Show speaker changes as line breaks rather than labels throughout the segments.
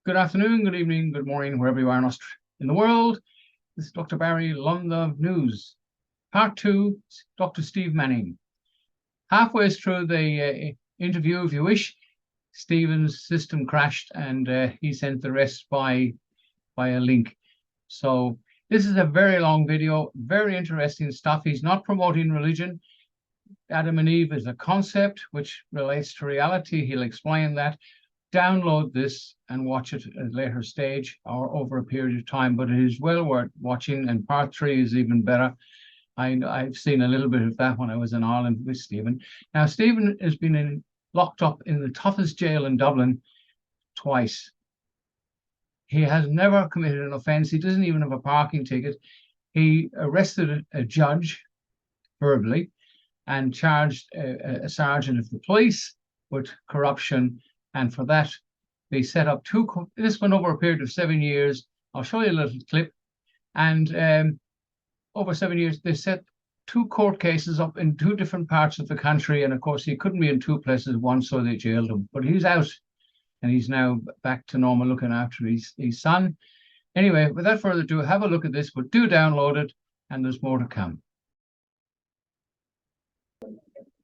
Good afternoon, good evening, good morning, wherever you are in the world. This is Dr. Barry, London News. Part 2, Dr. Steve Manning. Halfway through the interview, if you wish, Stephen's system crashed and he sent the rest by a link. So this is a very long video, very interesting stuff. He's not promoting religion. Adam and Eve is a concept which relates to reality. He'll explain that. Download this and watch it at a later stage or over a period of time, but it is well worth watching, and part 3 is even better. I've seen a little bit of that when I was in Ireland with Stephen. Now, Stephen has been locked up in the toughest jail in Dublin twice. He has never committed an offence. He doesn't even have a parking ticket. He arrested a judge verbally and charged a sergeant of the police with corruption. And for that, they set up this went over a period of 7 years. I'll show you a little clip. And over 7 years, they set 2 court cases up in 2 different parts of the country. And of course, he couldn't be in 2 places at once, so they jailed him. But he's out, and he's now back to normal, looking after his son. Anyway, without further ado, have a look at this, but do download it, and there's more to come.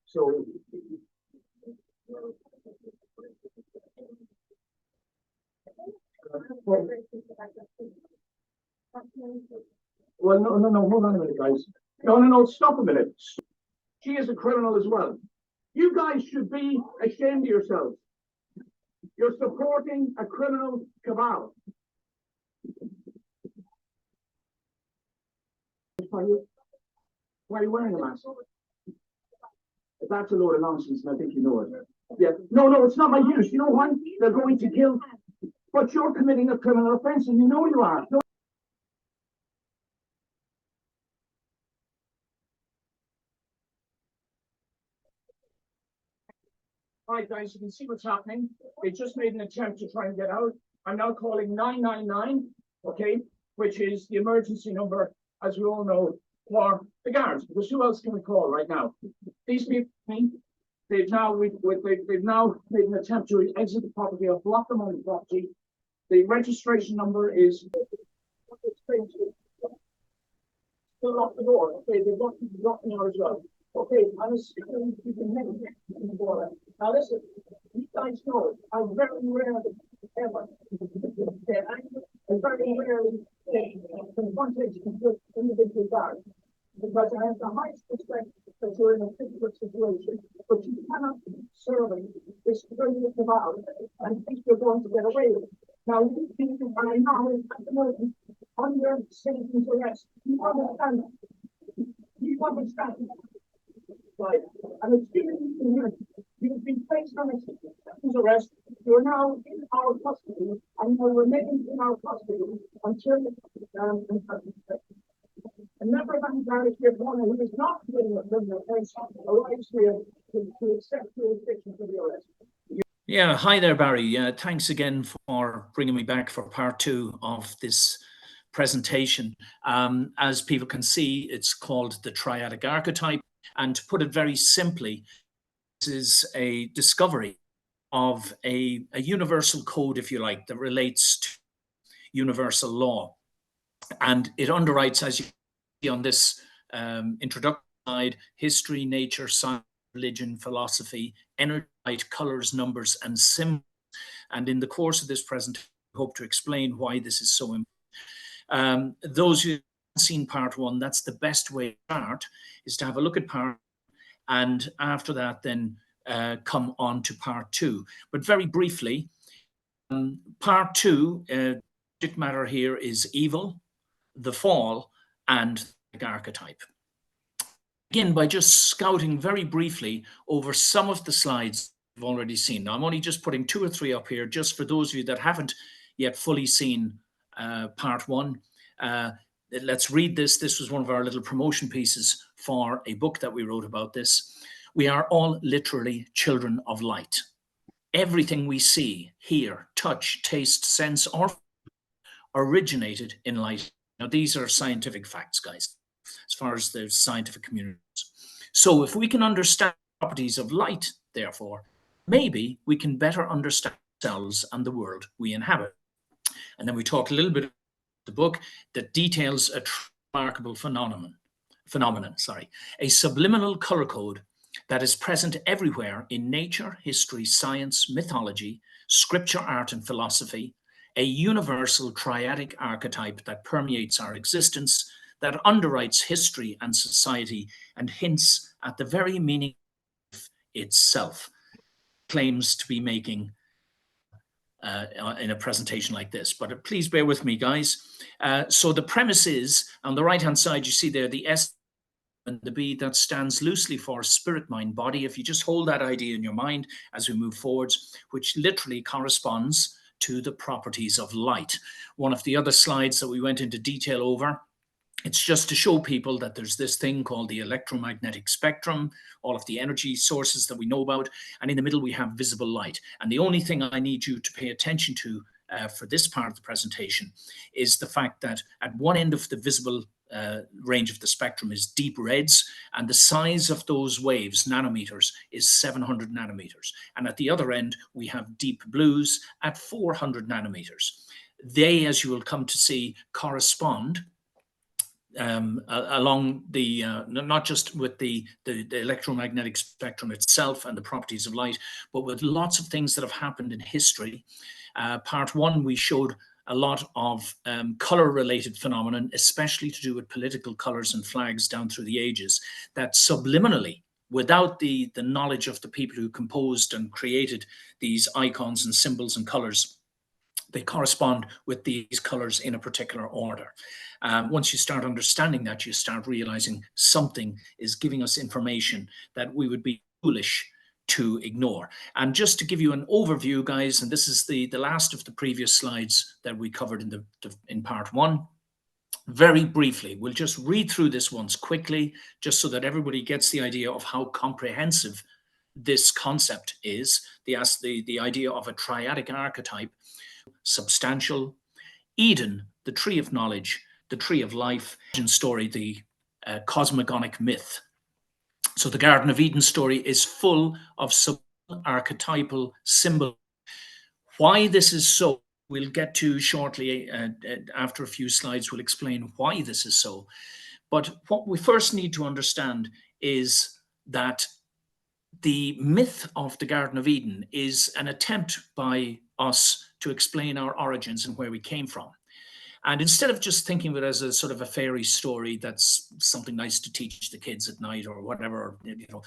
So, well, no, hold on a minute, guys. No, stop a minute. She is a criminal as well. You guys should be ashamed of yourselves. You're supporting a criminal cabal. Why are you wearing a mask? That's a load of nonsense, and I think you know it. Yeah. No, it's not my use. You know why? They're going to kill. But you're committing a criminal offence, and you know you are. No. All right, guys, you can see what's happening. They just made an attempt to try and get out. I'm now calling 999, okay, which is the emergency number, as we all know, for the guards. Because who else can we call right now? These people, they've now made an attempt to exit the property or block them on the property. The registration number is still lock the door. Okay, they've got the door as well. Okay, now listen, you guys know I'm very rarely ever and very rarely confronted with individual guards, because I have the highest respect that you're in a difficult situation, but you cannot serve this criminal cabal and think you're going to get away with it. Now, you people are now at the moment under citizen's arrest. You understand that? You understand that? Right. And it's given you've been placed on a citizen's arrest. You're now in our custody, and you will remain in our custody until a member of the Irish Parliament who is not committing a criminal offence arrives here to accept jurisdiction for the arrest.
Yeah, hi there, Barry. Thanks again for bringing me back for part 2 of this presentation. As people can see, it's called the triadic archetype. And to put it very simply, this is a discovery of a universal code, if you like, that relates to universal law. And it underwrites, as you see on this introduction slide, history, nature, science, religion, philosophy, energy, light, colors, numbers, and symbols. And in the course of this presentation, I hope to explain why this is so important. Those who haven't seen part 1, that's the best way to start, is to have a look at part 1, and after that then come on to part 2. But very briefly, part 2, subject matter here is evil, the fall, and the archetype. Begin by just scouting very briefly over some of the slides you've already seen. Now, I'm only just putting 2 or 3 up here just for those of you that haven't yet fully seen part 1. Let's read this. This was one of our little promotion pieces for a book that we wrote about this. We are all literally children of light. Everything we see, hear, touch, taste, sense, or originated in light. Now, these are scientific facts, guys, as far as the scientific community goes. So if we can understand the properties of light, therefore, maybe we can better understand ourselves and the world we inhabit. And then we talk a little bit about the book that details a remarkable phenomenon, a subliminal color code that is present everywhere in nature, history, science, mythology, scripture, art, and philosophy, a universal triadic archetype that permeates our existence, that underwrites history and society, and hints at the very meaning of itself, claims to be making in a presentation like this. But please bear with me, guys. So the premise is, on the right-hand side, you see there the S and the B, that stands loosely for spirit, mind, body. If you just hold that idea in your mind as we move forwards, which literally corresponds to the properties of light. One of the other slides that we went into detail over, it's just to show people that there's this thing called the electromagnetic spectrum, all of the energy sources that we know about, and in the middle we have visible light. And the only thing I need you to pay attention to for this part of the presentation is the fact that at one end of the visible range of the spectrum is deep reds, and the size of those waves, nanometers, is 700 nanometers. And at the other end, we have deep blues at 400 nanometers. They, as you will come to see, correspond along the, not just with the electromagnetic spectrum itself and the properties of light, but with lots of things that have happened in history. Part one, we showed a lot of color-related phenomenon, especially to do with political colors and flags down through the ages, that subliminally, without the knowledge of the people who composed and created these icons and symbols and colors, they correspond with these colors in a particular order. Once you start understanding that, you start realizing something is giving us information that we would be foolish to ignore. And just to give you an overview, guys, and this is the last of the previous slides that we covered in part one. Very briefly, we'll just read through this once quickly, just so that everybody gets the idea of how comprehensive this concept is. The idea of a triadic archetype: substantial, Eden, the tree of knowledge, the tree of life, and story, the cosmogonic myth. So the Garden of Eden story is full of archetypal symbol. Why this is so, we'll get to shortly. After a few slides, we'll explain why this is so. But what we first need to understand is that the myth of the Garden of Eden is an attempt by us to explain our origins and where we came from. And instead of just thinking of it as a sort of a fairy story that's something nice to teach the kids at night or whatever, you know,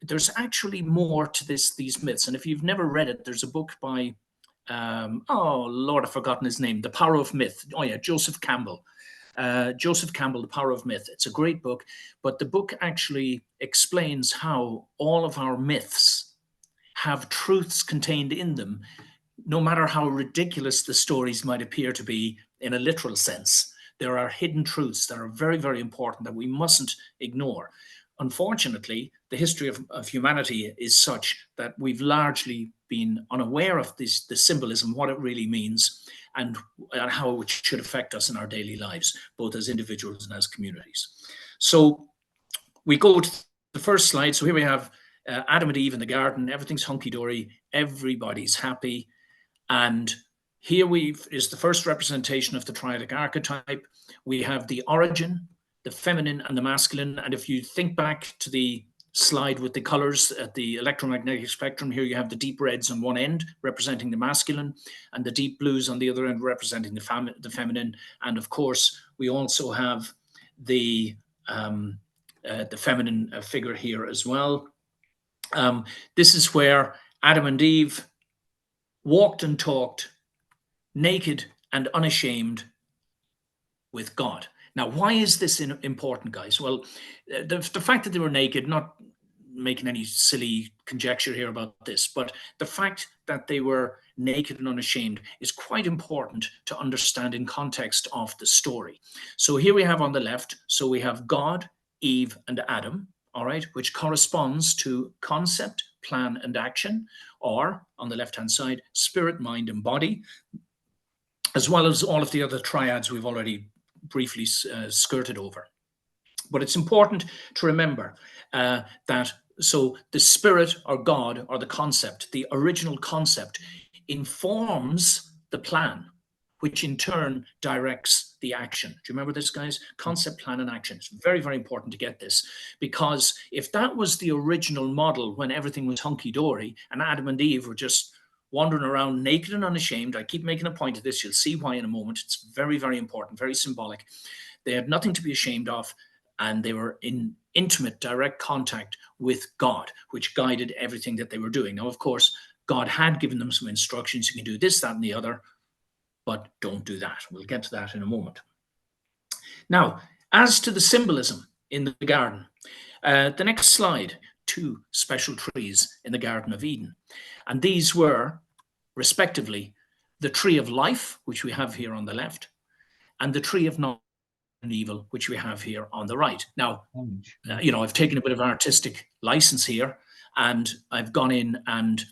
there's actually more to these myths. And if you've never read it, there's a book by, oh Lord, I've forgotten his name, The Power of Myth. Oh yeah, Joseph Campbell. Joseph Campbell, The Power of Myth. It's a great book, but the book actually explains how all of our myths have truths contained in them, no matter how ridiculous the stories might appear to be in a literal sense. There are hidden truths that are very, very important that we mustn't ignore. Unfortunately, the history of humanity is such that we've largely been unaware of the symbolism, what it really means, and how it should affect us in our daily lives, both as individuals and as communities. So we go to the first slide. So here we have Adam and Eve in the garden. Everything's hunky-dory. Everybody's happy. And here is the first representation of the triadic archetype. We have the origin, the feminine and the masculine. And if you think back to the slide with the colors at the electromagnetic spectrum, here you have the deep reds on one end representing the masculine and the deep blues on the other end representing the feminine. And of course, we also have the feminine figure here as well. This is where Adam and Eve walked and talked, naked and unashamed, with God. Now, why is this important, guys? Well, the fact that they were naked, not making any silly conjecture here about this, but the fact that they were naked and unashamed is quite important to understand in context of the story. So here we have on the left, so we have God, Eve, and Adam, all right, which corresponds to concept, plan, and action, or on the left-hand side, spirit, mind, and body, as well as all of the other triads we've already briefly skirted over. But it's important to remember that so the spirit or God or the concept, the original concept, informs the plan. which in turn directs the action. Do you remember this, guys? Concept, plan, and action. It's very, very important to get this, because if that was the original model when everything was hunky-dory and Adam and Eve were just wandering around naked and unashamed, I keep making a point of this, you'll see why in a moment, it's very, very important, very symbolic. They had nothing to be ashamed of, and they were in intimate, direct contact with God, which guided everything that they were doing. Now, of course, God had given them some instructions. You can do this, that, and the other, but don't do that. We'll get to that in a moment. Now, as to the symbolism in the garden, the next slide, 2 special trees in the Garden of Eden. And these were, respectively, the tree of life, which we have here on the left, and the tree of knowledge and evil, which we have here on the right. Now, I've taken a bit of artistic license here, and I've gone in and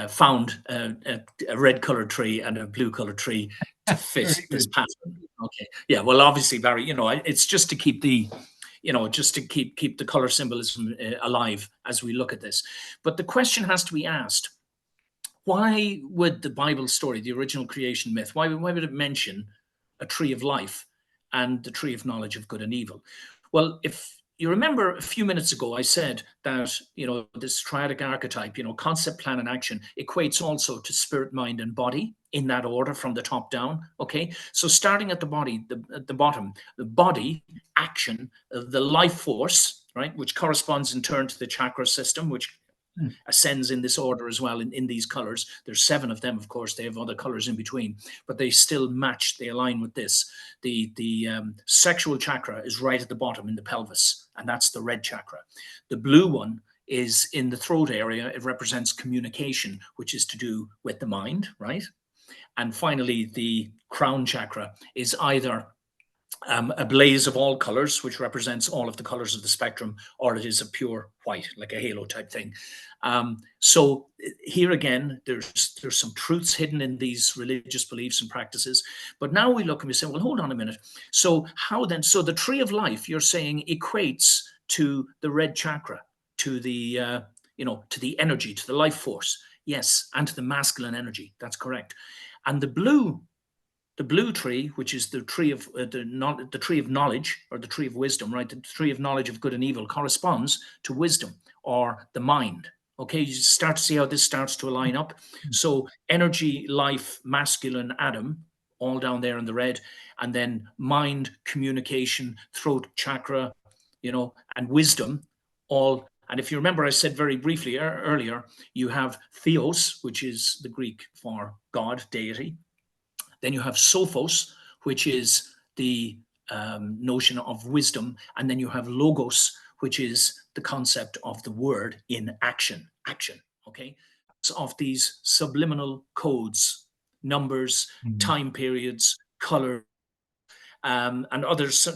found a red colored tree and a blue colored tree to fit this pattern. Okay, yeah. Well, obviously, Barry, it's just to keep the, just to keep the color symbolism alive as we look at this. But the question has to be asked: why would the Bible story, the original creation myth, why would it mention a tree of life and the tree of knowledge of good and evil? Well, if you remember a few minutes ago, I said that, this triadic archetype, concept, plan, and action equates also to spirit, mind, and body in that order from the top down. Okay. So starting at the body, at the bottom, the body, action, the life force, right, which corresponds in turn to the chakra system, which ascends in this order as well in these colors. There's 7 of them, of course. They have other colors in between, but they still match. They align with this. The sexual chakra is right at the bottom in the pelvis, and that's the red chakra. The blue one is in the throat area. It represents communication, which is to do with the mind, right? And finally, the crown chakra is either a blaze of all colors, which represents all of the colors of the spectrum, or it is a pure white, like a halo type thing. So here again, there's some truths hidden in these religious beliefs and practices. But now we look and we say, well, hold on a minute. So how then? So the tree of life, you're saying, equates to the red chakra, to the to the energy, to the life force. Yes, and to the masculine energy. That's correct. And the blue tree, which is the tree of the tree of knowledge, or the tree of wisdom, right? The tree of knowledge of good and evil corresponds to wisdom, or the mind. Okay, you start to see how this starts to align up. So energy, life, masculine, Adam, all down there in the red, and then mind, communication, throat chakra, and wisdom, all. And if you remember, I said very briefly earlier, you have theos, which is the Greek for God, deity. Then you have sophos, which is the notion of wisdom. And then you have logos, which is the concept of the word in action, okay? So of these subliminal codes, numbers, time periods, color, and others.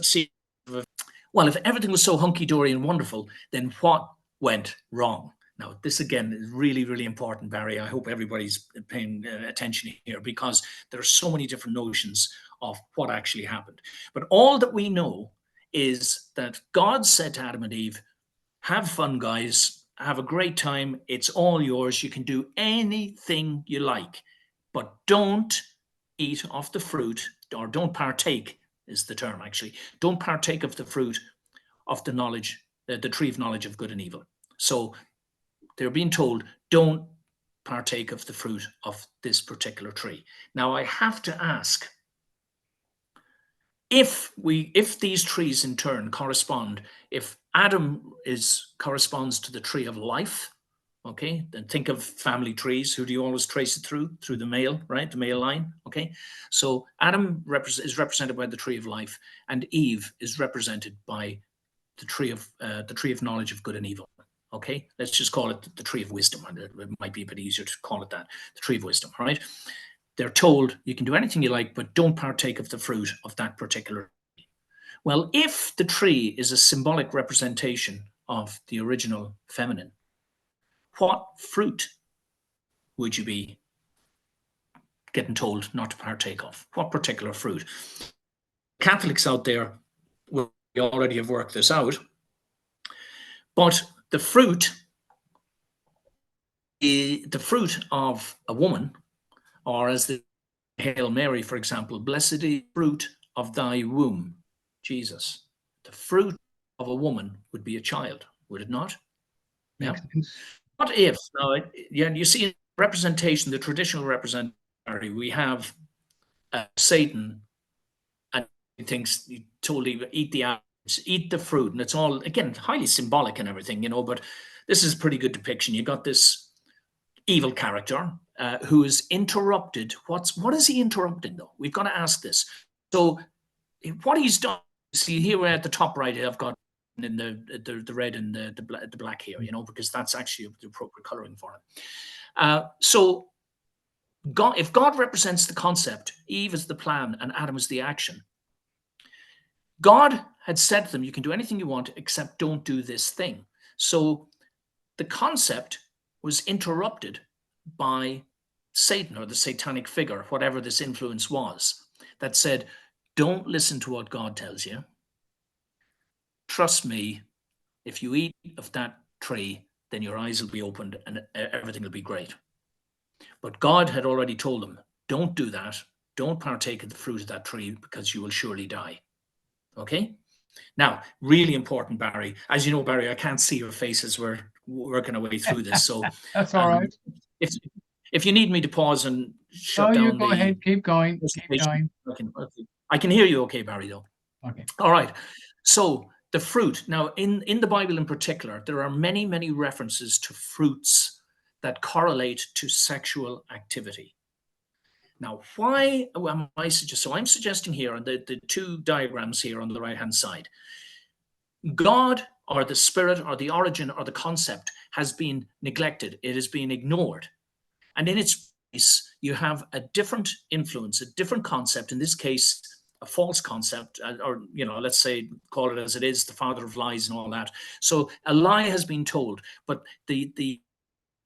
Well, if everything was so hunky-dory and wonderful, then what went wrong? Now, this again is really, really important, Barry. I hope everybody's paying attention here, because there are so many different notions of what actually happened. But all that we know is that God said to Adam and Eve, have fun, guys. Have a great time. It's all yours. You can do anything you like, but don't eat of the fruit, or don't partake is the term actually. Don't partake of the fruit of the knowledge, the tree of knowledge of good and evil. So they're being told, don't partake of the fruit of this particular tree. Now, I have to ask, if these trees in turn correspond, if Adam corresponds to the tree of life, okay, then think of family trees. Who do you always trace it through? Through the male, right? The male line, okay? So Adam is represented by the tree of life, and Eve is represented by the tree of knowledge of good and evil. Okay, let's just call it the tree of wisdom. It might be a bit easier to call it that, the tree of wisdom, all right? They're told you can do anything you like, but don't partake of the fruit of that particular tree. Well, if the tree is a symbolic representation of the original feminine, what fruit would you be getting told not to partake of? What particular fruit? Catholics out there will already have worked this out, but the fruit of a woman, or as the Hail Mary, for example, blessed is the fruit of thy womb, Jesus. The fruit of a woman would be a child, would it not?
Makes
Yeah.
sense.
What if, now, yeah, you see in representation, the traditional representation, we have Satan, and he thinks, he told him, eat the apples, eat the fruit, and it's all, again, highly symbolic and everything, you know, but this is a pretty good depiction. You got this evil character who is interrupted. What is he interrupting, though? We've got to ask this. So what he's done, see here at the top right, I've got in the red and the black here, you know, because that's actually the appropriate coloring for it. So God, if God represents the concept, Eve is the plan and Adam is the action, God had said to them, you can do anything you want except don't do this thing. So the concept was interrupted by Satan, or the satanic figure, whatever this influence was, that said, don't listen to what God tells you. Trust me, if you eat of that tree, then your eyes will be opened and everything will be great. But God had already told them, don't do that. Don't partake of the fruit of that tree because you will surely die. Okay? Now, really important, Barry. As you know, Barry, I can't see your face as we're working our way through this. So
That's all right.
If you need me to pause and shut
No, you
down
go ahead. Keep going. Keep going.
I can hear you okay, Barry, though.
Okay.
All right. So the fruit. Now, in the Bible in particular, there are many, many references to fruits that correlate to sexual activity. Now, why am I suggesting? So I'm suggesting here on the two diagrams here on the right-hand side, God or the spirit or the origin or the concept has been neglected. It has been ignored. And in its place, you have a different influence, a different concept, in this case, a false concept, or, you know, let's say, call it as it is, the father of lies and all that. So a lie has been told, but the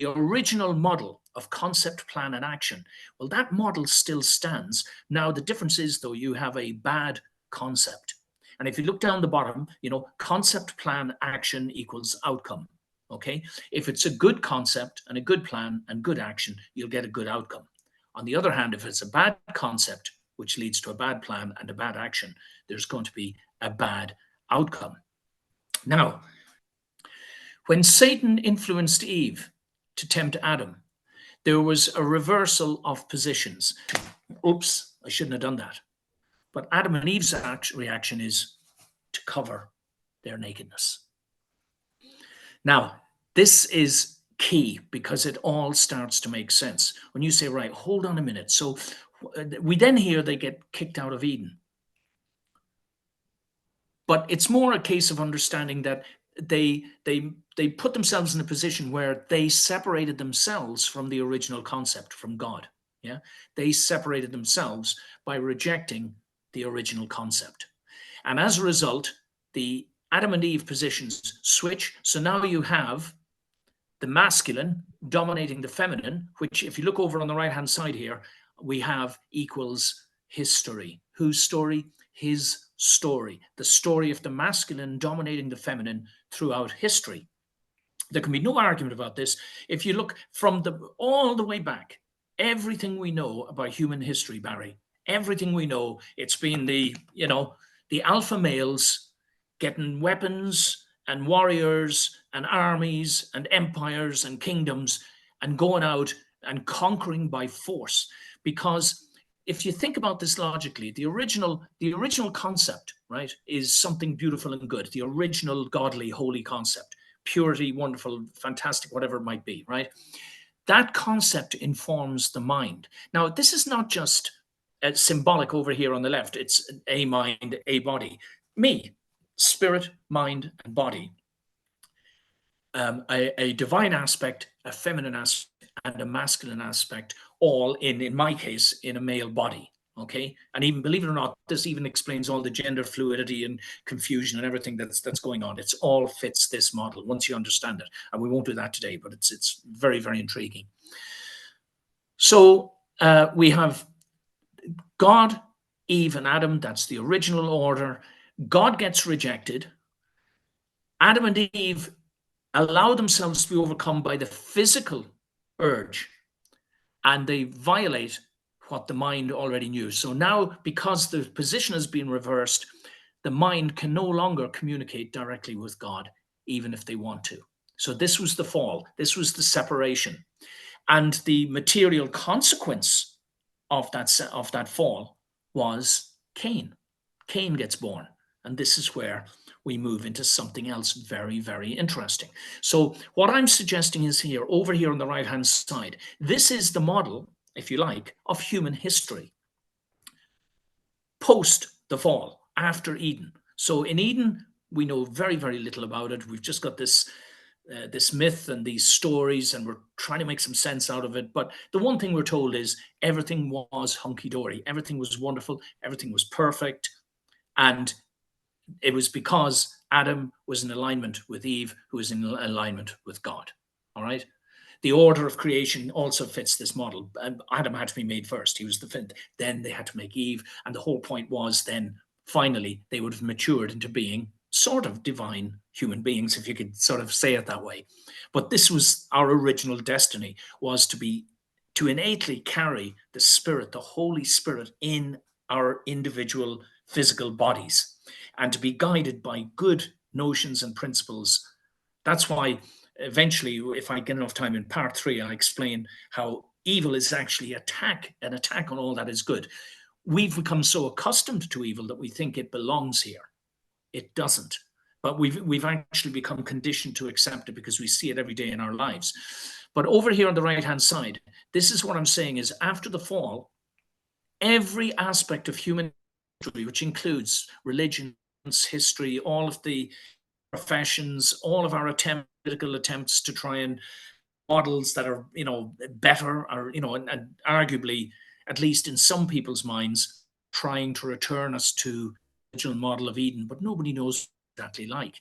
original model of concept, plan, and action, well, that model still stands. Now, the difference is, though, you have a bad concept. And if you look down the bottom, you know, concept, plan, action equals outcome. Okay. If it's a good concept and a good plan and good action, you'll get a good outcome. On the other hand, if it's a bad concept, which leads to a bad plan and a bad action, there's going to be a bad outcome. Now, when Satan influenced Eve to tempt Adam, there was a reversal of positions. Oops, I shouldn't have done that. But Adam and Eve's reaction is to cover their nakedness. Now, this is key because it all starts to make sense. When you say, right, hold on a minute. So we then hear they get kicked out of Eden. But it's more a case of understanding that they put themselves in a position where they separated themselves from the original concept, from God. Yeah, they separated themselves by rejecting the original concept. And as a result, the Adam and Eve positions switch. So now you have the masculine dominating the feminine, which, if you look over on the right-hand side here, we have equals history. Whose story? His story. The story of the masculine dominating the feminine throughout history. There can be no argument about this. If you look from all the way back, everything we know about human history, Barry, everything we know, it's been the alpha males getting weapons and warriors and armies and empires and kingdoms and going out and conquering by force. Because if you think about this logically, the original concept, right, is something beautiful and good. The original godly, holy concept, purity, wonderful, fantastic, whatever it might be, right? That concept informs the mind. Now, this is not just symbolic over here on the left. It's a mind, a body. Me, spirit, mind, and body. A divine aspect, a feminine aspect, and a masculine aspect, all in my case, in a male body. Okay, and even, believe it or not, this even explains all the gender fluidity and confusion and everything that's going on. It's all fits this model once you understand it, and we won't do that today, but it's very, very intriguing. So we have God, Eve, and Adam. That's the original order. God gets rejected. Adam and Eve allow themselves to be overcome by the physical urge, and they violate what the mind already knew. So now, because the position has been reversed, the mind can no longer communicate directly with God, even if they want to. So this was the fall. This was the separation. And the material consequence of that fall was Cain. Cain gets born. And this is where we move into something else very, very interesting. So what I'm suggesting is here, over here on the right-hand side, this is the model, if you like, of human history post the fall, after Eden. So in Eden, we know very, very little about it. We've just got this myth and these stories, and we're trying to make some sense out of it. But the one thing we're told is everything was hunky-dory. Everything was wonderful. Everything was perfect. And it was because Adam was in alignment with Eve, who was in alignment with God. All right. The order of creation also fits this model. Adam had to be made first. He was the fifth. Then they had to make Eve. And the whole point was then finally they would have matured into being sort of divine human beings, if you could sort of say it that way. But this was our original destiny, was to innately carry the Spirit, the Holy Spirit, in our individual physical bodies, and to be guided by good notions and principles. That's why eventually, if I get enough time in part 3, I'll explain how evil is actually an attack on all that is good. We've become so accustomed to evil that we think it belongs here. It doesn't. But we've actually become conditioned to accept it because we see it every day in our lives. But over here on the right-hand side, this is what I'm saying is, after the fall, every aspect of human history, which includes religion, history, all of the professions, all of our political attempts to try and models that are, better, or, and arguably, at least in some people's minds, trying to return us to the original model of Eden, but nobody knows exactly like.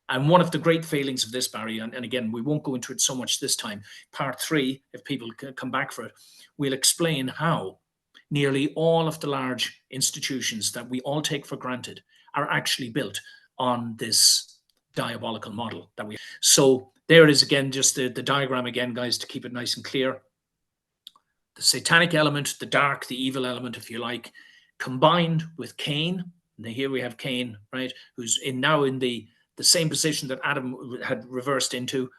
And one of the great failings of this, Barry, and again, we won't go into it so much this time, part 3, if people come back for it, we'll explain how nearly all of the large institutions that we all take for granted are actually built on this diabolical model that we. So there it is again, just the diagram again, guys, to keep it nice and clear. The satanic element, the dark, the evil element, if you like, combined with Cain. And here we have Cain, right, who's now in the same position that Adam had reversed into,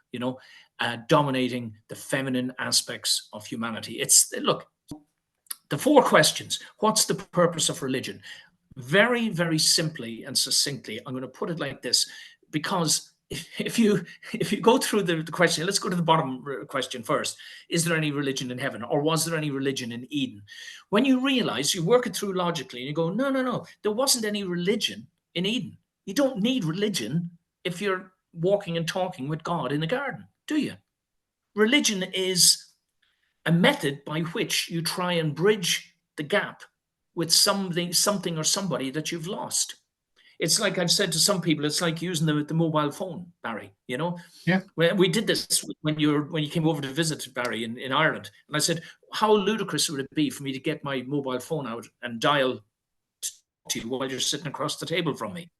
dominating the feminine aspects of humanity. Look, the 4 questions. What's the purpose of religion? Very, very simply and succinctly, I'm going to put it like this, because if you go through the question, let's go to the bottom question first. Is there any religion in heaven, or was there any religion in Eden? When you realize, you work it through logically, and you go, no, there wasn't any religion in Eden. You don't need religion if you're walking and talking with God in the garden, do you? Religion is a method by which you try and bridge the gap with something or somebody that you've lost. It's like I've said to some people, it's like using the mobile phone, Barry,
Yeah.
We did this when you came over to visit, Barry, in Ireland. And I said, how ludicrous would it be for me to get my mobile phone out and dial to you while you're sitting across the table from me?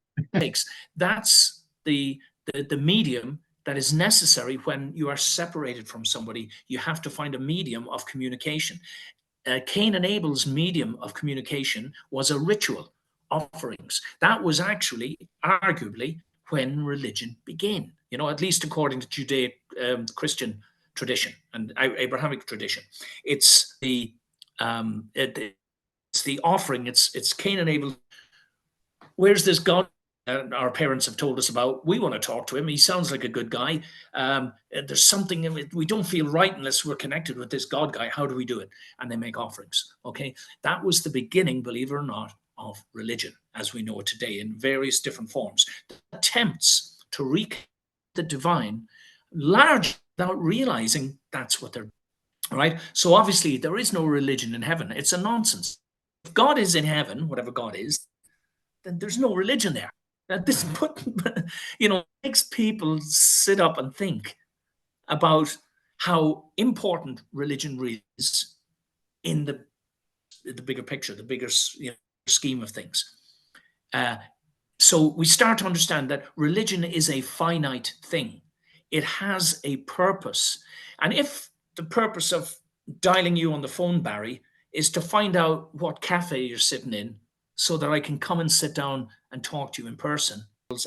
That's the medium that is necessary when you are separated from somebody. You have to find a medium of communication. Cain and Abel's medium of communication was a ritual, offerings. That was actually, arguably, when religion began, at least according to Judaic Christian tradition and Abrahamic tradition. It's the offering. It's Cain and Abel. Where's this God our parents have told us about? We want to talk to him. He sounds like a good guy. There's something we don't feel right unless we're connected with this God guy. How do we do it? And they make offerings. Okay, that was the beginning, believe it or not, of religion as we know it today in various different forms. The attempts to reconnect the divine, largely without realizing that's what they're doing. Right. So obviously there is no religion in heaven. It's a nonsense. If God is in heaven, whatever God is, then there's no religion there. This makes people sit up and think about how important religion really is in the bigger picture, the bigger scheme of things. So we start to understand that religion is a finite thing. It has a purpose. And if the purpose of dialing you on the phone, Barry, is to find out what cafe you're sitting in so that I can come and sit down and talk to you in person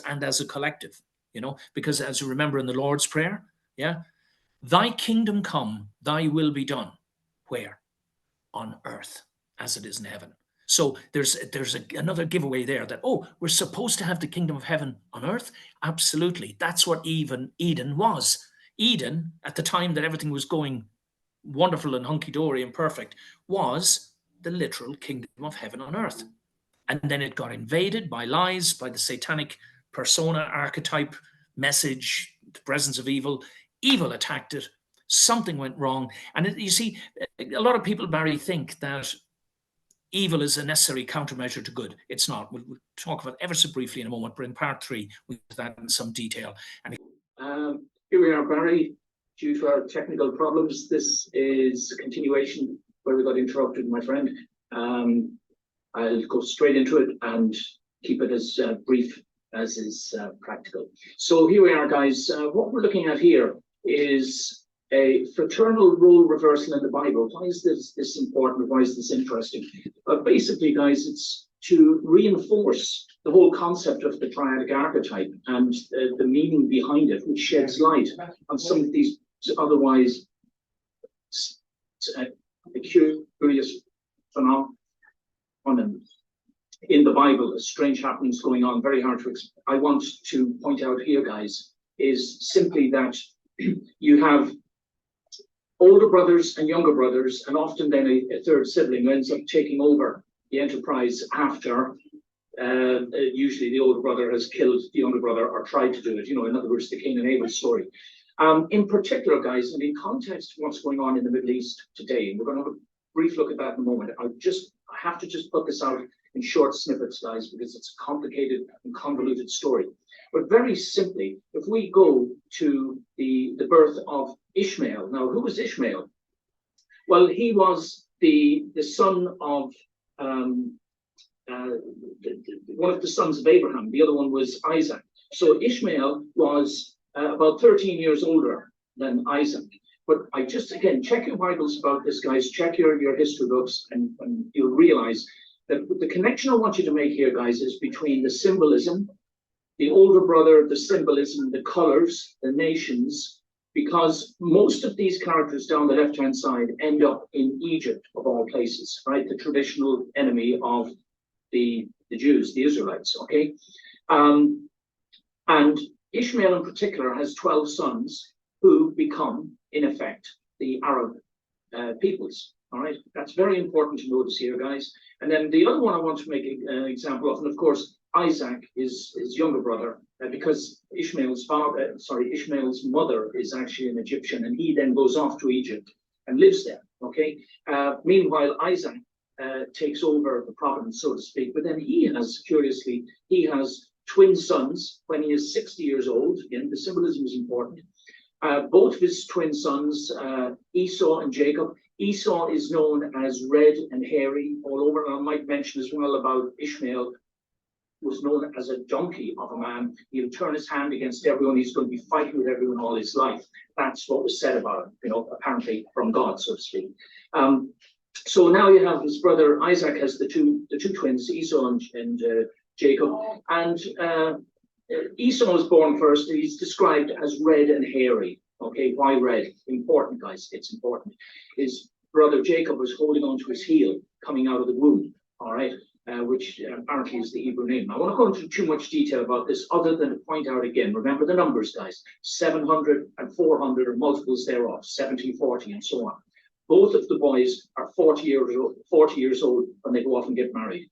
and as a collective, because as you remember in the Lord's Prayer, yeah, thy kingdom come, thy will be done. Where? On earth as it is in heaven. So there's another giveaway there that, we're supposed to have the kingdom of heaven on earth. Absolutely. That's what Eden was. Eden, at the time that everything was going wonderful and hunky-dory and perfect, was the literal kingdom of heaven on earth. And then it got invaded by lies, by the satanic persona, archetype, message, the presence of evil. Evil attacked it. Something went wrong. And you see, a lot of people, Barry, think that evil is a necessary countermeasure to good. It's not. We'll talk about ever so briefly in a moment, but in part 3, we'll do that in some detail. And
here we are, Barry. Due to our technical problems, this is a continuation where we got interrupted, my friend. I'll go straight into it and keep it as brief as is practical. So here we are, guys. What we're looking at here is a fraternal role reversal in the Bible. Why is this important? Why is this interesting? Basically, guys, it's to reinforce the whole concept of the triadic archetype and the meaning behind it, which sheds light on some of these otherwise curious phenomena in the Bible, strange happenings going on, very hard to explain. I want to point out here, guys, is simply that you have older brothers and younger brothers, and often then a third sibling ends up taking over the enterprise after usually the older brother has killed the younger brother or tried to do it, in other words, the Cain and Abel story. In particular, guys, and in context of what's going on in the Middle East today, and we're going to have a brief look at that in a moment. I have to just put this out in short snippets, guys, because it's a complicated and convoluted story. But very simply, if we go to the birth of Ishmael. Now, who was Ishmael? Well, he was the son of one of the sons of Abraham. The other one was Isaac. So Ishmael was about 13 years older than Isaac. But I just, again, check your Bibles about this, guys. Check your history books, and you'll realize that the connection I want you to make here, guys, is between the symbolism, the older brother, the symbolism, the colors, the nations, because most of these characters down the left-hand side end up in Egypt, of all places, right? The traditional enemy of the Jews, the Israelites, okay? And Ishmael in particular has 12 sons who become, in effect, the Arab peoples, all right? That's very important to notice here, guys. And then the other one I want to make an example of, and of course, Isaac is his younger brother, because Ishmael's mother is actually an Egyptian, and he then goes off to Egypt and lives there, okay? Meanwhile, Isaac takes over the province, so to speak, but then he has twin sons when he is 60 years old. Again, the symbolism is important. Both of his twin sons, Esau and Jacob. Esau is known as red and hairy all over, and I might mention as well about Ishmael, was known as a donkey of a man. He'll turn his hand against everyone. He's going to be fighting with everyone all his life. That's what was said about him, apparently from God, so to speak. So now you have his brother Isaac has the two twins, Esau and Jacob. And Esau was born first. He's described as red and hairy. Okay, why red? Important, guys. It's important. His brother Jacob was holding on to his heel coming out of the womb. All right. Which apparently is the Hebrew name. I won't go into too much detail about this other than to point out again, remember the numbers, guys, 700 and 400 are multiples thereof, 1740 and so on. Both of the boys are 40 years old when they go off and get married.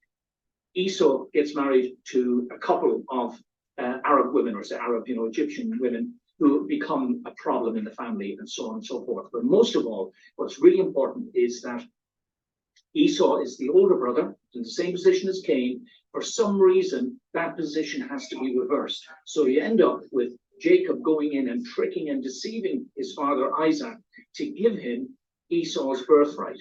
Esau gets married to a couple of Arab women, or say Arab, Egyptian women, who become a problem in the family and so on and so forth. But most of all, what's really important is that Esau is the older brother in the same position as Cain. For some reason, that position has to be reversed. So you end up with Jacob going in and tricking and deceiving his father Isaac to give him Esau's birthright.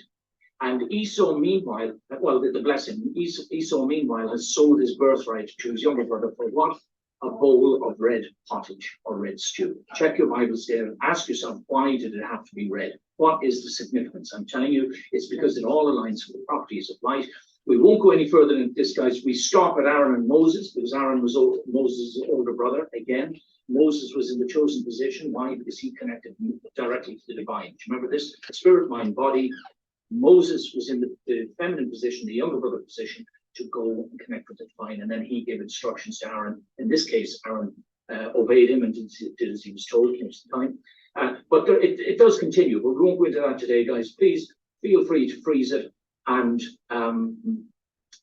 And Esau, meanwhile, the blessing, Esau, meanwhile, has sold his birthright to his younger brother for what? a bowl of red pottage or red stew. Check your Bibles there and ask yourself, why did it have to be red? What is the significance? I'm telling you, it's because it all aligns with the properties of light. We won't go any further into this, guys. We stop at Aaron and Moses, because Aaron was Moses' older brother. Again, Moses was in the chosen position. Why? Because he connected directly to the divine. Do you remember this? Spirit, mind, body. Moses was in the feminine position, the younger brother position, to go and connect with the divine. And then he gave instructions to Aaron. In this case, Aaron obeyed him and did as he was told most of the time. But it does continue, but we won't go into that today, guys. Please feel free to freeze it and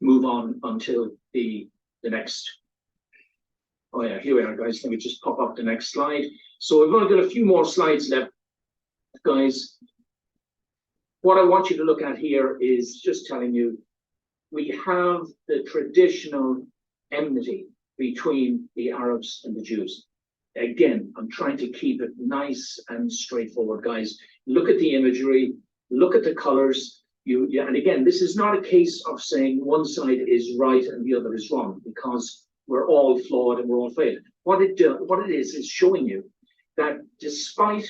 move on until the next. Oh yeah, here we are, guys. Let me just pop up the next slide. So we've only got a few more slides left, guys. What I want you to look at here is just telling you we have the traditional enmity between the Arabs and the Jews. Again, I'm trying to keep it nice and straightforward, guys. Look at the imagery, look at the colors. And again, this is not a case of saying one side is right and the other is wrong, because we're all flawed and we're all failed. What it is showing you that despite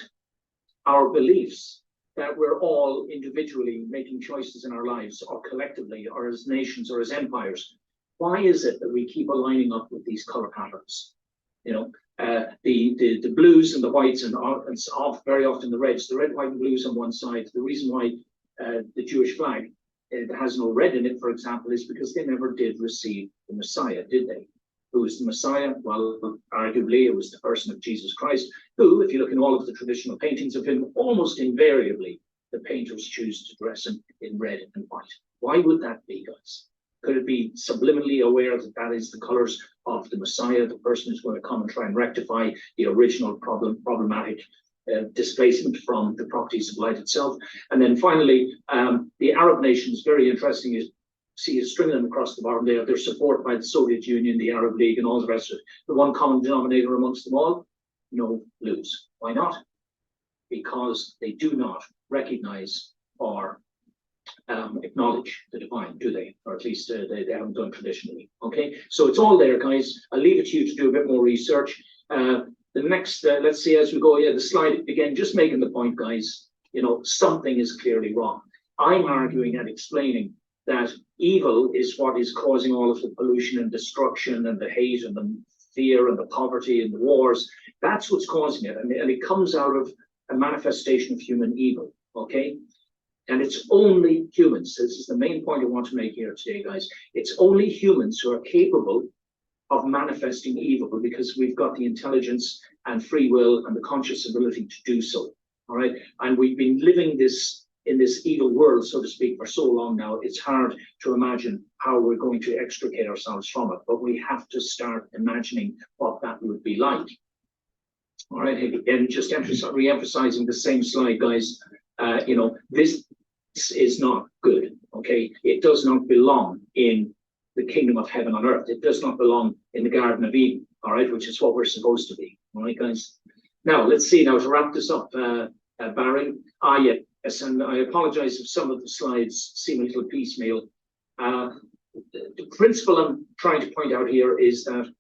our beliefs, that we're all individually making choices in our lives, or collectively, or as nations, or as empires. Why is it that we keep aligning up with these color patterns? You know, the blues and the whites and very often the reds, the red, white, and blues on one side. The reason why the Jewish flag it has no red in it, for example, is because they never did receive the Messiah, did they? Who is the Messiah? Well, arguably it was the person of Jesus Christ, who, if you look in all of the traditional paintings of him, almost invariably the painters choose to dress him in red and white. Why would that be, guys? Could it be subliminally aware that that is the colors of the Messiah, the person who's going to come and try and rectify the original problematic displacement from the properties of light itself? And then finally, the Arab nations, very interesting, is see a string them across the bottom there. They're supported by the Soviet Union, the Arab League, and all the rest of it. The one common denominator amongst them all, no blues. Why not? Because they do not recognize or acknowledge the divine, do they? Or at least they haven't done traditionally. Okay, so it's all there, guys. I'll leave it to you to do a bit more research. The next, let's see as we go. Yeah, the slide again, just making the point, guys. You know, something is clearly wrong. I'm arguing and explaining that evil is what is causing all of the pollution and destruction and the hate and the fear and the poverty and the wars. That's what's causing it. And it comes out of a manifestation of human evil, okay? And it's only humans. This is the main point I want to make here today, guys. It's only humans who are capable of manifesting evil, because we've got the intelligence and free will and the conscious ability to do so, all right? And we've been living in this evil world, so to speak, for so long now, it's hard to imagine how we're going to extricate ourselves from it. But we have to start imagining what that would be like. All right, again, just re-emphasizing the same slide, guys. You know, this is not good, okay? It does not belong in the kingdom of heaven on earth. It does not belong in the Garden of Eden, all right, which is what we're supposed to be, all right, guys? Now, let's see, now to wrap this up, Barry. Yes, and I apologize if some of the slides seem a little piecemeal. The principle I'm trying to point out here is that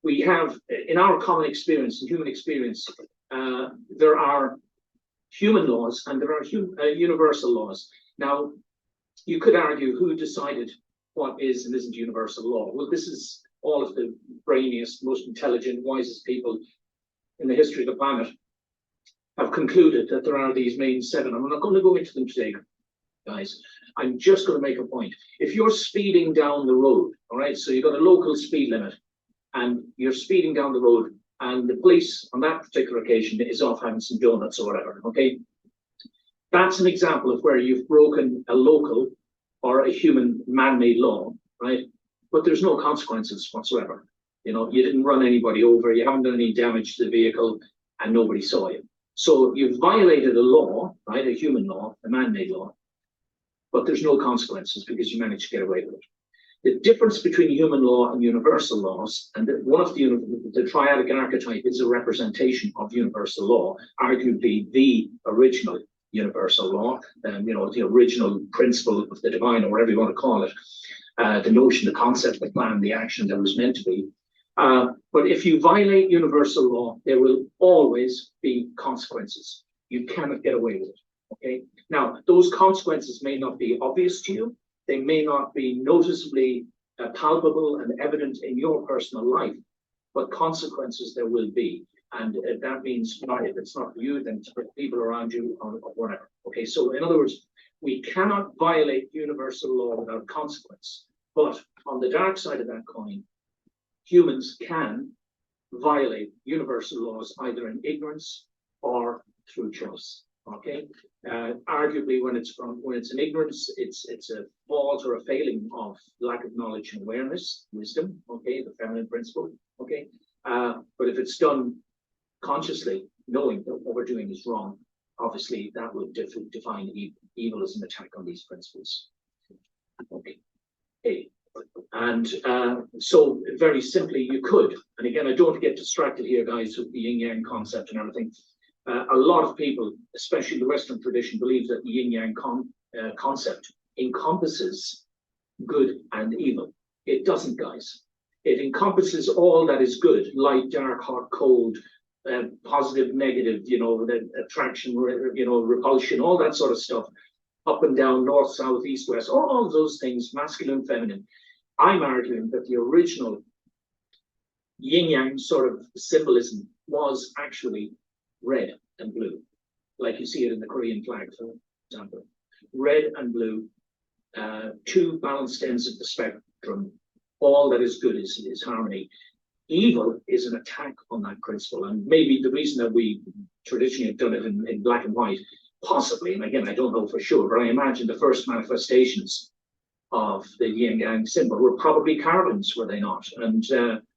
we have, in our common experience, in human experience, there are human laws and there are universal laws. Now, you could argue who decided what is and isn't universal law. Well, this is all of the brainiest, most intelligent, wisest people in the history of the planet have concluded that there are these main seven. I'm not going to go into them today, guys. I'm just going to make a point. If you're speeding down the road, all right, so you've got a local speed limit and you're speeding down the road and the police on that particular occasion is off having some donuts or whatever, okay? That's an example of where you've broken a local or a human man-made law, right? But there's no consequences whatsoever. You know, you didn't run anybody over, you haven't done any damage to the vehicle, and nobody saw you. So you've violated a law, right, a human law, a man-made law, but there's no consequences because you managed to get away with it. The difference between human law and universal laws, and one of the triadic archetype is a representation of universal law, arguably the original universal law, you know, the original principle of the divine, or whatever you want to call it, the notion, the concept, the plan, the action that was meant to be. But if you violate universal law, there will always be consequences. You cannot get away with it. Okay. Now, those consequences may not be obvious to you. They may not be noticeably palpable and evident in your personal life, but consequences there will be. And that means, if it's not for you, then it's for people around you or whatever. Okay. So in other words, we cannot violate universal law without consequence. But on the dark side of that coin, humans can violate universal laws either in ignorance or through choice. Okay, arguably when it's in ignorance, it's a fault or a failing of lack of knowledge and awareness, wisdom. Okay, the feminine principle. Okay, but if it's done consciously, knowing that what we're doing is wrong, obviously that would define evil as an attack on these principles. Okay. And so very simply, you could, and again, I don't get distracted here, guys, with the yin-yang concept and everything. A lot of people, especially the Western tradition, believe that the yin-yang concept encompasses good and evil. It doesn't, guys. It encompasses all that is good: light, dark, hot, cold, positive, negative, the attraction, repulsion, all that sort of stuff, up and down, north, south, east, west, all of those things, masculine, feminine. I'm arguing that the original yin-yang sort of symbolism was actually red and blue, like you see it in the Korean flag, for example. Red and blue, two balanced ends of the spectrum. All that is good is harmony. Evil is an attack on that principle, and maybe the reason that we traditionally have done it in black and white, possibly, and again, I don't know for sure, but I imagine the first manifestations of the yin-yang symbol were probably carvings, were they not? And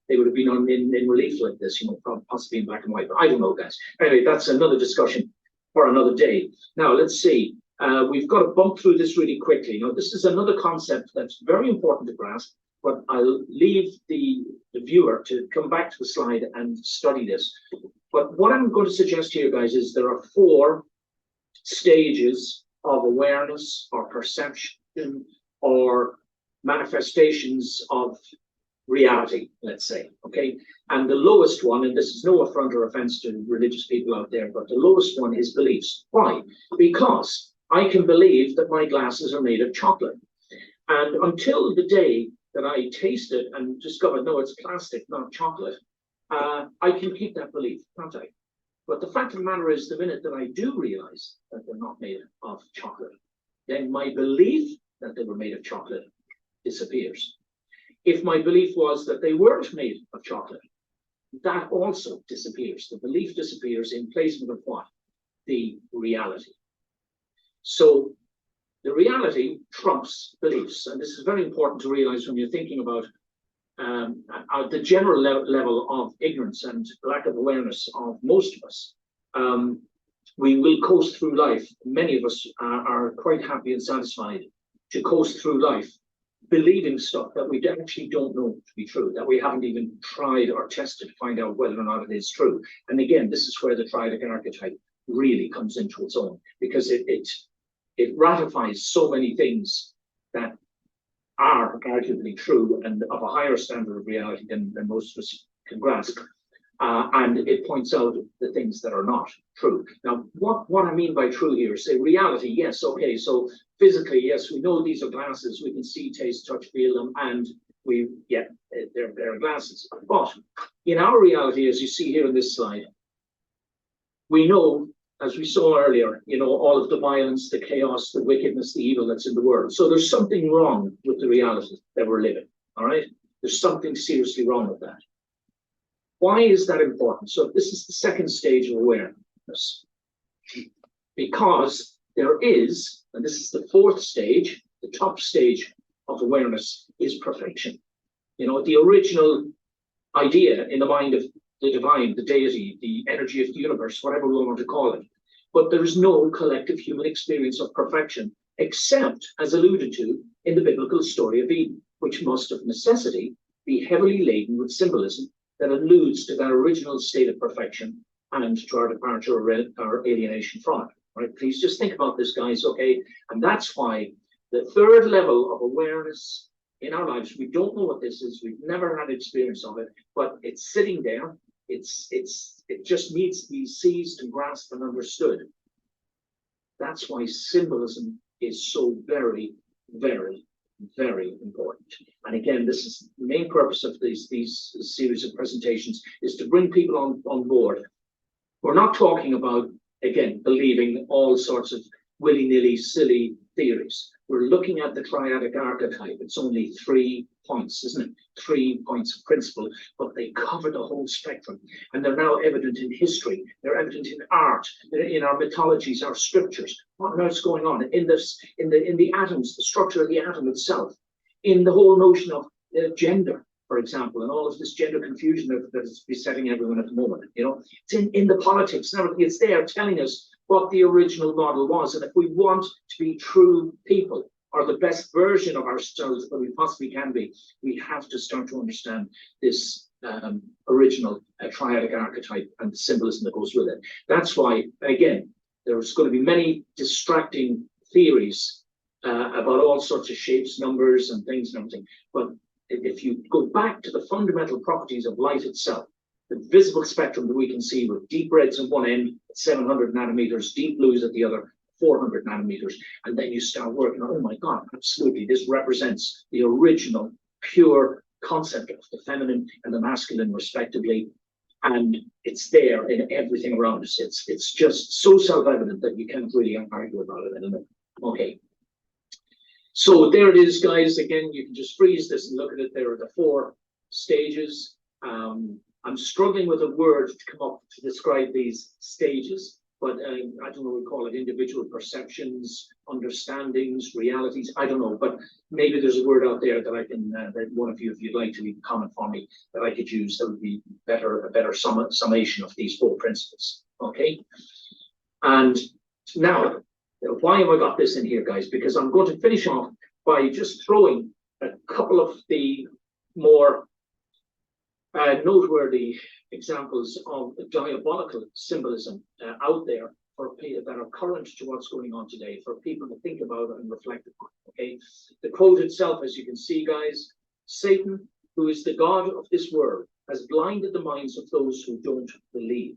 they would have been in relief like this, possibly in black and white, but I don't know, guys. Anyway, that's another discussion for another day. Now, let's see. We've got to bump through this really quickly. Now, this is another concept that's very important to grasp, but I'll leave the viewer to come back to the slide and study this. But what I'm going to suggest here, guys, is there are 4 stages of awareness or perception or manifestations of reality, let's say, okay? And the lowest one, and this is no affront or offense to religious people out there, but the lowest one is beliefs. Why? Because I can believe that my glasses are made of chocolate. And until the day that I tasted and discovered, no, it's plastic, not chocolate, I can keep that belief, can't I? But the fact of the matter is, the minute that I do realize that they're not made of chocolate, then my belief that they were made of chocolate disappears. If my belief was that they weren't made of chocolate, that also disappears. The belief disappears in place of what? The reality. So the reality trumps beliefs. And this is very important to realize when you're thinking about the general level of ignorance and lack of awareness of most of us. We will coast through life. Many of us are quite happy and satisfied to coast through life, believing stuff that we actually don't know to be true, that we haven't even tried or tested to find out whether or not it is true. And again, this is where the triadic archetype really comes into its own, because it ratifies so many things that are arguably true and of a higher standard of reality than most of us can grasp. And it points out the things that are not true. Now, what I mean by true here, say reality, yes, okay, so physically, yes, we know these are glasses, we can see, taste, touch, feel them, and they're glasses. But in our reality, as you see here in this slide, we know, as we saw earlier, all of the violence, the chaos, the wickedness, the evil that's in the world. So there's something wrong with the reality that we're living, all right? There's something seriously wrong with that. Why is that important? So this is the second stage of awareness. Because there is, and this is the 4th stage, the top stage of awareness is perfection. The original idea in the mind of the divine, the deity, the energy of the universe, whatever we want to call it. But there is no collective human experience of perfection, except as alluded to in the biblical story of Eden, which must of necessity be heavily laden with symbolism that alludes to that original state of perfection and to our departure or alienation from it. Right? Please just think about this, guys, okay? And that's why the 3rd level of awareness in our lives. We don't know what this is. We've never had experience of it, but it's sitting there. It just needs to be seized and grasped and understood. That's why symbolism is so very, very, very important. And again, this is the main purpose of these series of presentations, is to bring people on board. We're not talking about, again, believing all sorts of willy-nilly, silly theories. We're looking at the triadic archetype. It's only 3 points, isn't it? 3 points of principle, but they cover the whole spectrum. And they're now evident in history. They're evident in art, in our mythologies, our scriptures. What else is going on in the atoms, the structure of the atom itself, in the whole notion of gender, for example, and all of this gender confusion that is besetting everyone at the moment. You know, it's in the politics and everything. It's there telling us what the original model was. And if we want to be true people, or the best version of ourselves that we possibly can be, we have to start to understand this original triadic archetype and the symbolism that goes with it. That's why, again, there's going to be many distracting theories about all sorts of shapes, numbers, and things and everything. But if you go back to the fundamental properties of light itself, the visible spectrum that we can see with deep reds at one end, 700 nanometers, deep blues at the other, 400 nanometers, and then you start working on, oh my God, absolutely, this represents the original pure concept of the feminine and the masculine respectively, and it's there in everything around us. It's just so self-evident that you can't really argue about it anymore. Okay. So there it is, guys. Again, you can just freeze this and look at it. There are the 4 stages. I'm struggling with a word to come up to describe these stages, but I don't know what we call it, individual perceptions, understandings, realities, I don't know, but maybe there's a word out there that I can, that one of you, if you'd like to leave a comment for me, that I could use, that would be a better summation of these 4 principles, okay? And now, why have I got this in here, guys? Because I'm going to finish off by just throwing a couple of the more noteworthy examples of diabolical symbolism out there for people that are current to what's going on today, for people to think about and reflect upon. Okay, the quote itself, as you can see, guys, Satan, who is the god of this world, has blinded the minds of those who don't believe.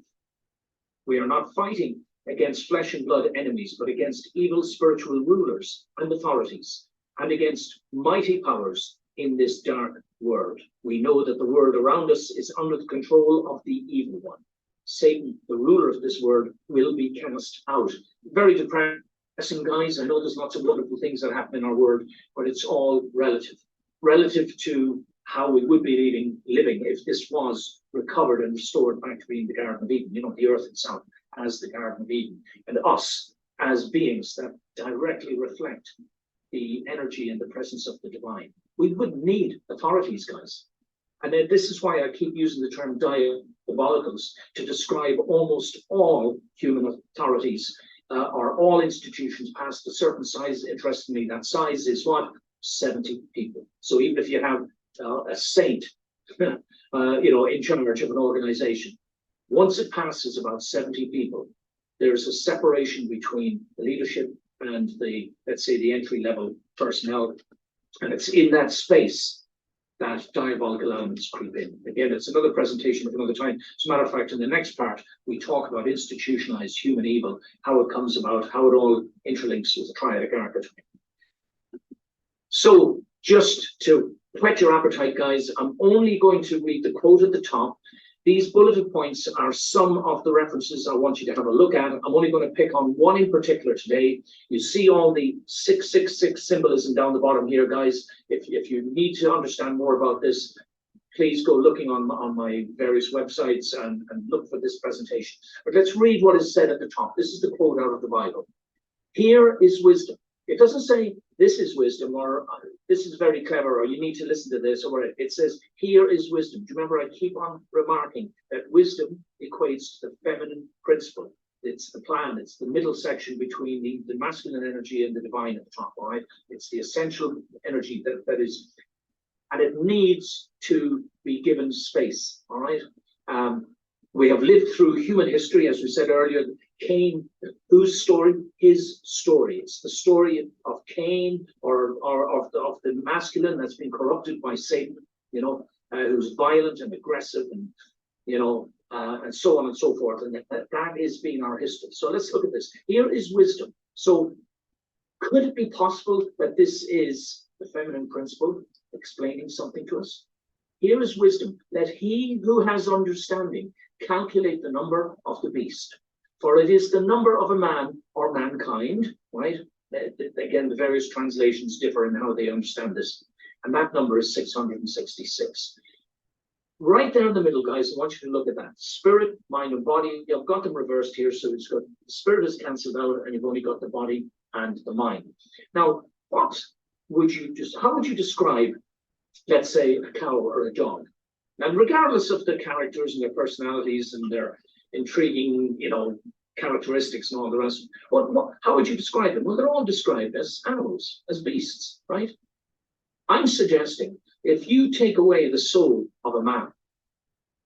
We are not fighting against flesh and blood enemies, but against evil spiritual rulers and authorities, and against mighty powers in this dark world. We know that the world around us is under the control of the evil one. Satan, the ruler of this world, will be cast out. Very depressing, guys. I know there's lots of wonderful things that happen in our world, but it's all relative to how we would be living if this was recovered and restored back to being the Garden of Eden. You know, the earth itself as the Garden of Eden, and us as beings that directly reflect the energy and the presence of the divine. We wouldn't need authorities, guys. And then this is why I keep using the term diabolicals to describe almost all human authorities or all institutions past a certain size. Interestingly, that size is what? 70 people. So even if you have a saint, you know, in charge of an organization, once it passes about 70 people, there's a separation between the leadership and the, let's say, the entry-level personnel. And it's in that space that diabolical elements creep in. Again, it's another presentation of another time. As a matter of fact, in the next part, we talk about institutionalized human evil, how it comes about, how it all interlinks with the triadic archetype. So just to whet your appetite, guys, I'm only going to read the quote at the top. These bulleted points are some of the references I want you to have a look at. I'm only going to pick on one in particular today. You see all the 666 symbolism down the bottom here, guys. If you need to understand more about this, please go looking on my various websites and look for this presentation. But let's read what is said at the top. This is the quote out of the Bible. Here is wisdom. It doesn't say this is wisdom or this is very clever or you need to listen to this, or it says here is wisdom. Do you remember I keep on remarking that wisdom equates to the feminine principle? It's the plan, it's the middle section between the masculine energy and the divine at the top, all right? It's the essential energy that is, and it needs to be given space, all right? We have lived through human history, as we said earlier. Cain, whose story? His story. It's the story of Cain, or of the masculine that's been corrupted by Satan, who's violent and aggressive, and and so on and so forth. And that has been our history. So let's look at this. Here is wisdom. So could it be possible that this is the feminine principle explaining something to us? Here is wisdom. Let he who has understanding calculate the number of the beast, for it is the number of a man or mankind, right? Again, the various translations differ in how they understand this. And that number is 666. Right there in the middle, guys, I want you to look at that. Spirit, mind, and body. You've got them reversed here, so it's got the spirit is cancelled out, and you've only got the body and the mind. Now, how would you describe, let's say, a cow or a dog? And regardless of the characters and their personalities and their intriguing, characteristics and all the rest, how would you describe them? Well, they're all described as animals, as beasts, right? I'm suggesting if you take away the soul of a man,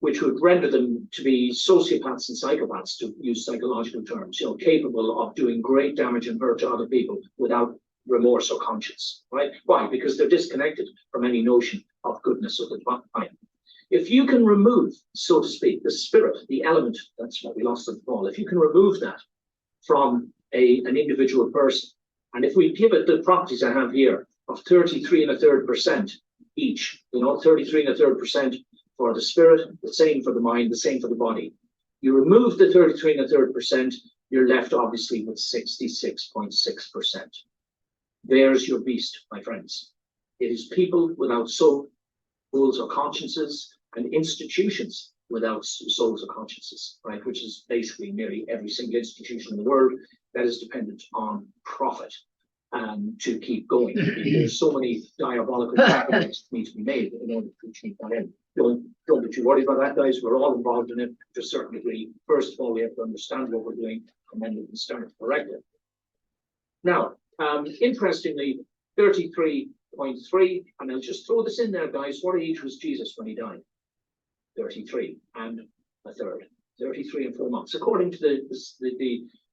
which would render them to be sociopaths and psychopaths, to use psychological terms, capable of doing great damage and hurt to other people without remorse or conscience, right? Why? Because they're disconnected from any notion of goodness or divine. If you can remove, so to speak, the spirit, the element, that's what we lost in the fall, if you can remove that from an individual person, and if we give it the properties I have here of 33 1/3% each, 33 1/3% for the spirit, the same for the mind, the same for the body. You remove the 33 1/3%, you're left obviously with 66.6%. There's your beast, my friends. It is people without souls or consciences, and institutions without souls or consciences, right? Which is basically nearly every single institution in the world that is dependent on profit to keep going. There's so many diabolical sacrifices that need to be made in order to achieve that end. Don't be too worried about that, guys. We're all involved in it to a certain degree. First of all, we have to understand what we're doing, and then we can start to correct it. Now, interestingly, 33.3, and I'll just throw this in there, guys. What age was Jesus when he died? 33 1/3, 33 and 4 months, according to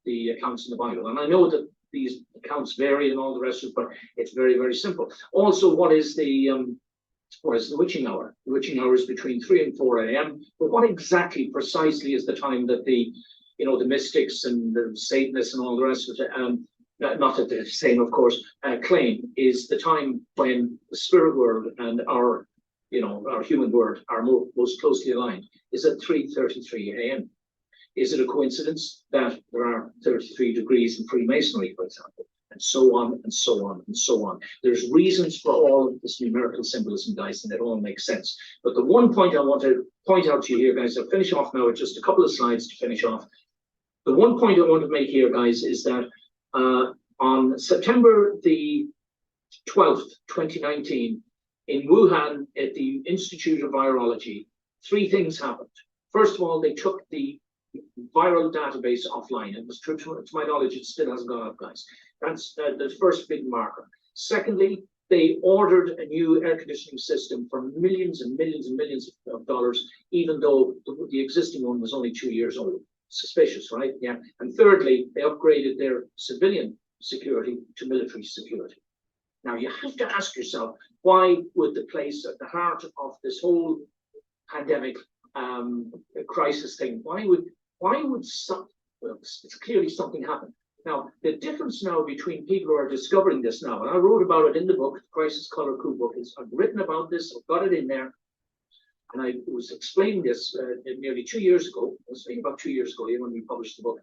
the accounts in the Bible. And I know that these accounts vary and all the rest of it, but it's very, very simple. Also, what is the witching hour? The witching hour is between 3 and 4 a.m. But what exactly, precisely, is the time that the mystics and the Satanists and all the rest of it, not that they're the same, of course, claim is the time when the spirit world and our human world are most closely aligned, is at 3:33 a.m. Is it a coincidence that there are 33 degrees in Freemasonry, for example, and so on and so on and so on? There's reasons for all of this numerical symbolism, guys, and it all makes sense. But the one point I want to point out to you here, guys, I'll finish off now with just a couple of slides to finish off. The one point I want to make here, guys, is that on September the 12th, 2019, in Wuhan at the Institute of Virology, 3 things happened. First of all, they took the viral database offline. It was true, to my knowledge, it still hasn't gone up, guys. That's the first big marker. Secondly, they ordered a new air conditioning system for millions and millions and millions of dollars, even though the existing one was only 2 years old. Suspicious, right? Yeah. And thirdly, they upgraded their civilian security to military security. Now, you have to ask yourself, why would the place at the heart of this whole pandemic crisis thing, why would some, well, it's clearly something happened. Now, the difference now between people who are discovering this now, and I wrote about it in the book, Crisis Color Coup book, is I've written about this, I've got it in there, and I was explaining this nearly 2 years ago. I was thinking about 2 years ago, when we published the book.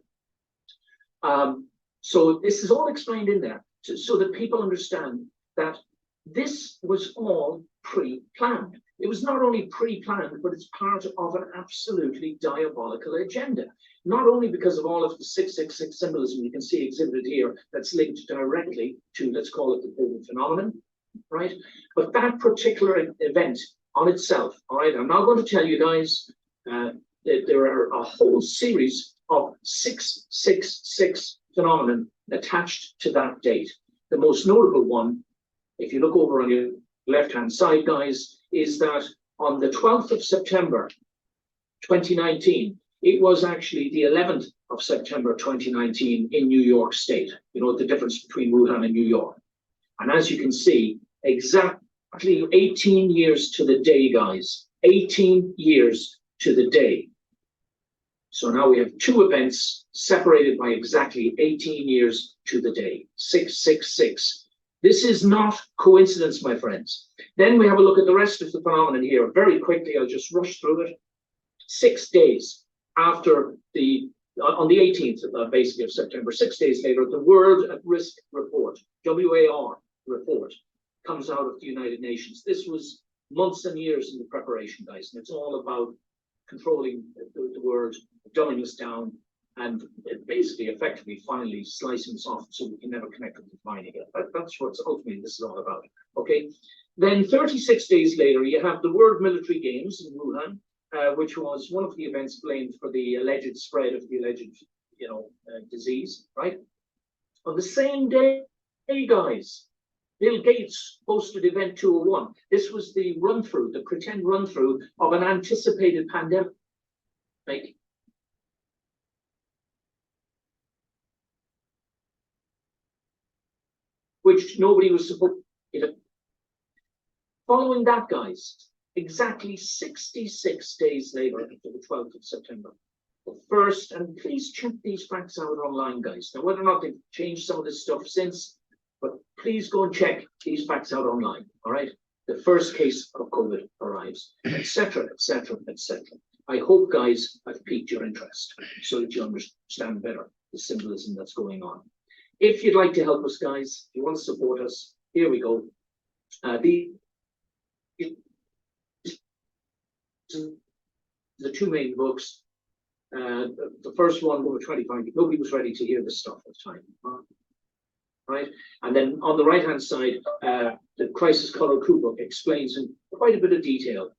So this is all explained in there, so that people understand that this was all pre-planned. It was not only pre-planned, but it's part of an absolutely diabolical agenda. Not only because of all of the 666 symbolism you can see exhibited here, that's linked directly to, let's call it, the COVID phenomenon, right? But that particular event on itself, all right, I'm now going to tell you guys that there are a whole series of 666 phenomenon attached to that date. The most notable one, if you look over on your left-hand side, guys, is that on the 12th of September, 2019, It was actually the 11th of September 2019 in New York State. You know, the difference between Wuhan and New York. And as you can see, exactly 18 years to the day, guys. 18 years to the day. So now we have two events separated by exactly 18 years to the day. 666. This is not coincidence, my friends. Then we have a look at the rest of the phenomenon here. Very quickly, I'll just rush through it. 6 days after on the 18th, basically, of September, 6 days later, the World at Risk Report, WAR report, comes out of the United Nations. This was months and years in the preparation, guys, and it's all about controlling the world, dumbing us down, and basically, effectively, finally slicing us off so we can never connect with the divine again. That's what ultimately this is all about. Okay. Then 36 days later, you have the World Military Games in Wuhan, which was one of the events blamed for the alleged spread of the alleged, disease. Right. On the same day, guys, Bill Gates hosted Event 201. This was the run-through, the pretend run-through of an anticipated pandemic. Which nobody was supposed to. Following that, guys, exactly 66 days later, after the 12th of September, the first, and please check these facts out online, guys. Now, whether or not they've changed some of this stuff since, but please go and check these facts out online, all right? The first case of COVID arrives, etc., etc., etc. I hope, guys, I've piqued your interest so that you understand better the symbolism that's going on. If you'd like to help us, guys, if you want to support us, here we go. The two main books. The first one, over 25, nobody was ready to hear this stuff at the time. Right? And then on the right-hand side, the Crisis Color Cookbook explains in quite a bit of detail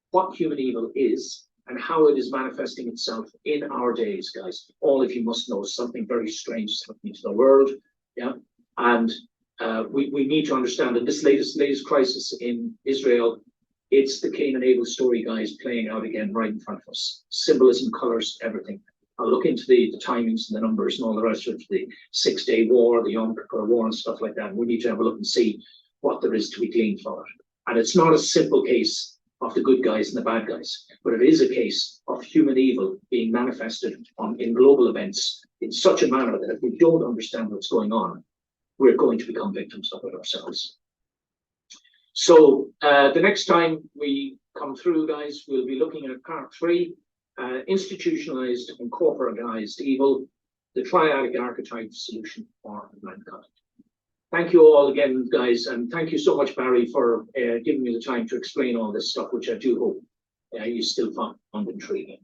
what human evil is and how it is manifesting itself in our days, guys. All of you must know something very strange is happening to the world. Yeah. And we need to understand that this latest crisis in Israel, it's the Cain and Abel story, guys, playing out again right in front of us. Symbolism, colors, everything. I'll look into the timings and the numbers and all the rest of the 6-day war, the Yom Kippur war and stuff like that. And we need to have a look and see what there is to be gleaned from it. And it's not a simple case of the good guys and the bad guys, but it is a case of human evil being manifested in global events in such a manner that if we don't understand what's going on, we're going to become victims of it ourselves. So the next time we come through, guys, we'll be looking at part 3, institutionalized and corporatized evil, the triadic archetype solution for mankind. Thank you all again, guys, and thank you so much, Barry, for giving me the time to explain all this stuff, which I do hope you still found intriguing.